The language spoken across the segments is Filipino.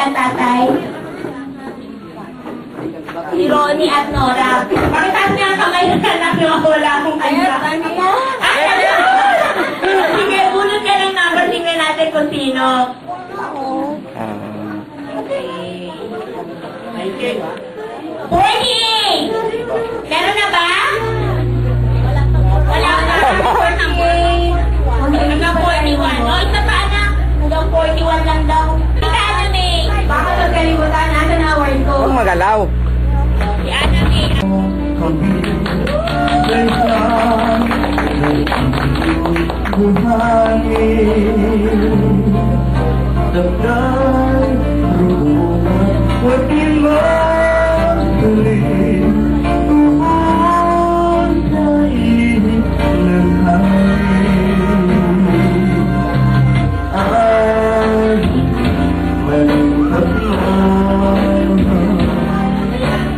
at tatay? Si Ronnie at Nora. Pakitaas niya ang kamay ng anak niyo ako wala akong kanya. Ay, sige, bunot ka ng number. Tingnan natin kung sino. Okay. 40! Meron na ba? Wala pa. Hanggang 41. O, isa pa anak. Hanggang 41 lang daw. Kita na, May. Baka magkalimutan. Ano na award ko? Huwag magalaw. Si Ana, May.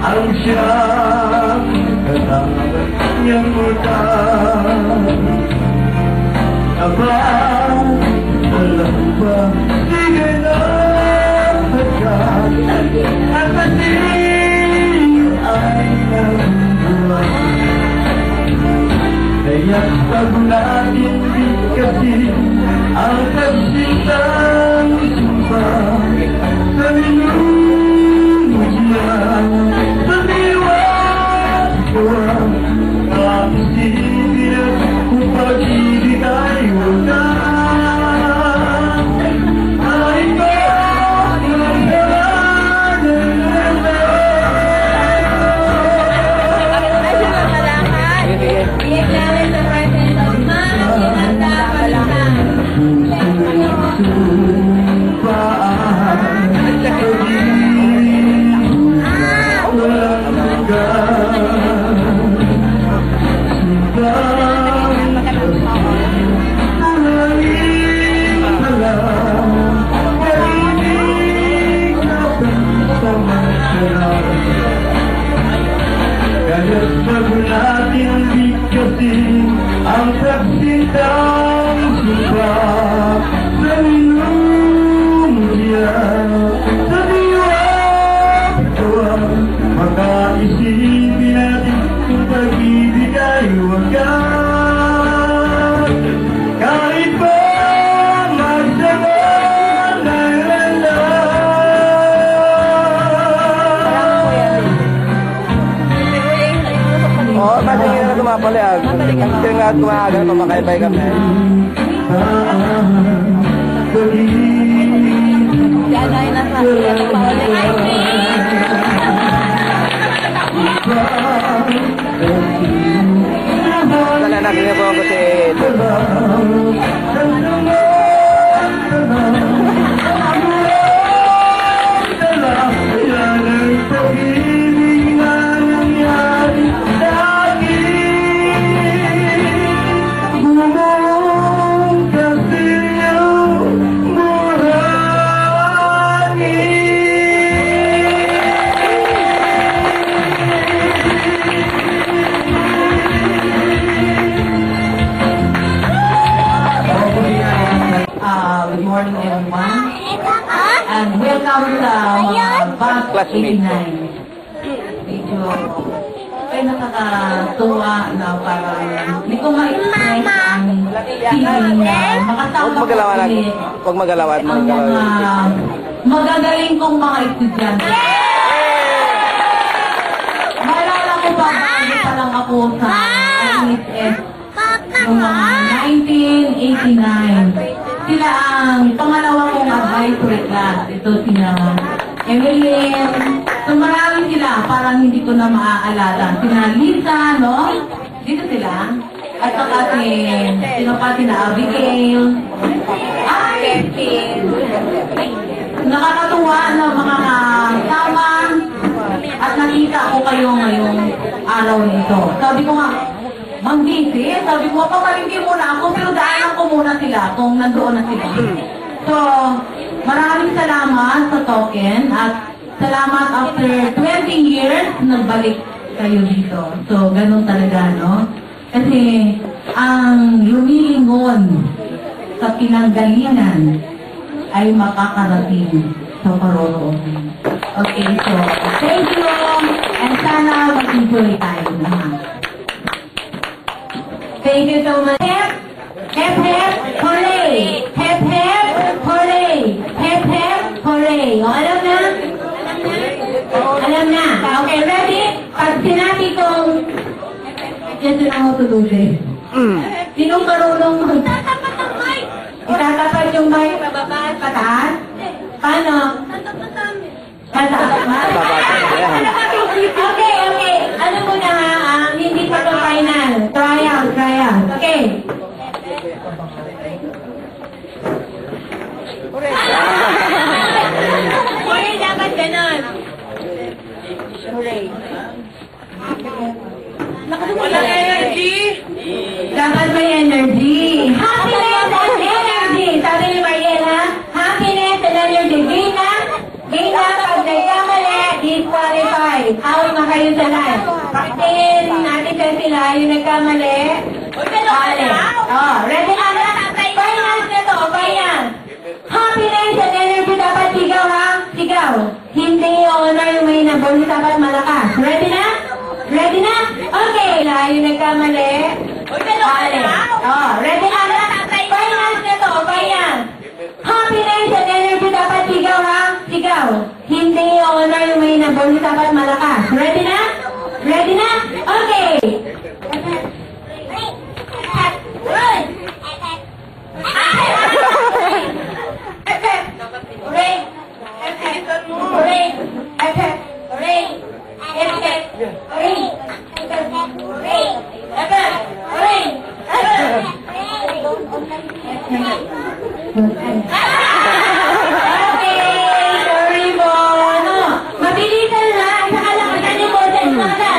Ang siyang katapat niyang muta aba, walang ba sige na pagkat at pati ay nabubuhay kaya't pag natin kasi ang pagsitang sumpa sa minumudyan sa diwan ko ang isipin kung pag-ibig ay walang ay ikaw ang kaya't pag natin bigkasin ang pagsintang suba sa minumudyan sa diwan ito ang makaisipin natin kung pag-ibig ay wagas kahit pa magsama ng Oo, kasi hindi na tumapaliag. Kasi nga tumahagal, pamakaybay kami. Yan ay nasa Dala natin na po ako si Good morning everyone and welcome sa mga Batch 89. Medyo ay nakakatuwa na parang hindi ko ma-express ang feeling na makasama ko ulit Huwag magalaw at ang mga magagaling kong mga estudyante. Maalala ko ba bago pa lang ako sa ISS noong mga 1989. Sila ang pangalawa kong advisory class. Ito sila Evelyn. So marami sila, parang hindi ko na maaalala. Sina Lisa, no? Dito sila. At saka sino pa, sina Abigail. Ay! Nakakatuwa na mga kasama. At nakita ko kayo ngayong araw nito. Sabi ko nga, Mang Busy, sabi ko, pamalingki muna ako, pero daanan ko muna sila kung nandoon na sila. So, maraming salamat sa token at salamat after 20 years, nagbalik kayo dito. So, ganun talaga, no? Kasi, ang lumilingon sa pinanggalingan ay makakarating sa paroroon. Okay, so, thank you, and sana mag-enjoy tayo naman. Thank you so much. Hep, hep, hep, hooray! Hep, hep, hooray! Hep, hep, hooray! O, alam na? Alam na. Okay, ready? Pag sinabi kong, yes, yun ang tutulin. Sinong marunong Itatapat ang mic. Itatapat yung mic. Pababa, pataas? Paano? Pataas. Okay, okay. Ano mo na ha? Hindi pa ito final. Trial. Okay. Hooray, dapat ganon. Hooray. Walang energy. Dapat may energy. Happiness and energy. Sabi ni Mariel, ha? Happiness and energy. Gina, pag nagkamali, disqualified. Away na kayo sa live. Pakitin natin sa sila yung nagkamali. Ready na? Finals na to, finals. Happiness and energy dapat sigaw, ha? Sigaw. Hindi honor yung may nabol, dapat malakas. Ready na? Ready na? Okay. Yung nagkamali. Ready na? Finals na to, finals. Happiness and energy dapat sigaw, ha? Sigaw. Hindi honor yung may nabol, dapat malakas. Ready na? Ready na? Okay. Mabilisan na, sa kalakasan ni Moses Mata.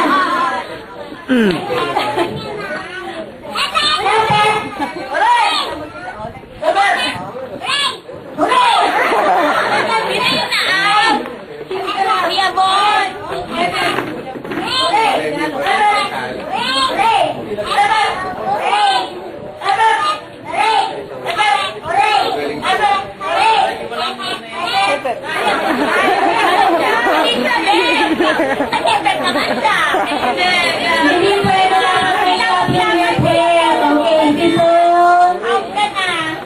Hindi pwede lang mag-make-up yung hair. Okay, sipon.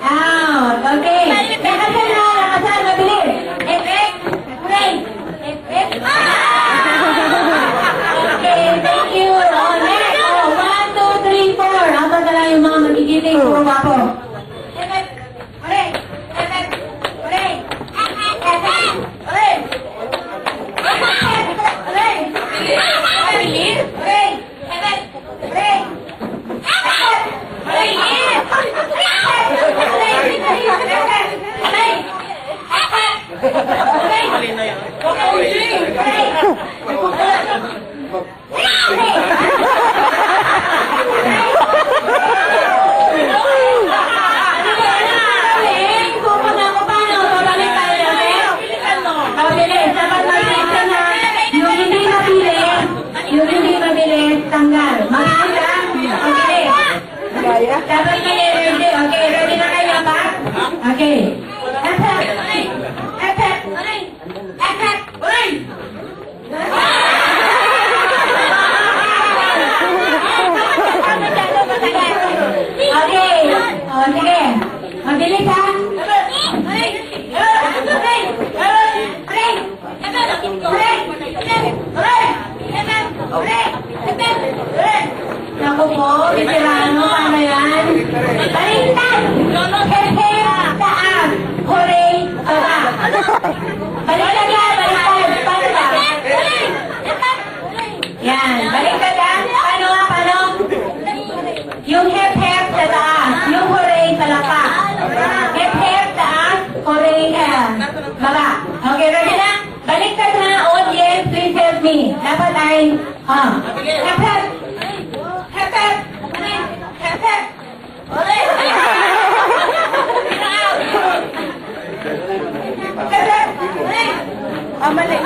Out. Okay. Lakasan na, mabilis. Effect. Break. Okay, thank you. Next. 1, 2, 3, 4. Aba na lang yung mga magigiting. Puro wapo. Dapat may energy. Okay, ready na kayo ba? Okay. Okay. O, sige. Mabilis ha? Naku po, veterano, paano yan? Baliktad! Hehe, taas! Hooray! Baba! Baliktad yan! Baliktad! Paano ba? Yan, baliktad yan! Paano nga? Paano? Yung hep-hep sa taas, yung hooray sa lapa. Hep-hep taas, hooray baba. Okay, ready na? Baliktad na, audience, please help me. Dapat ay, hep-hep! Mali.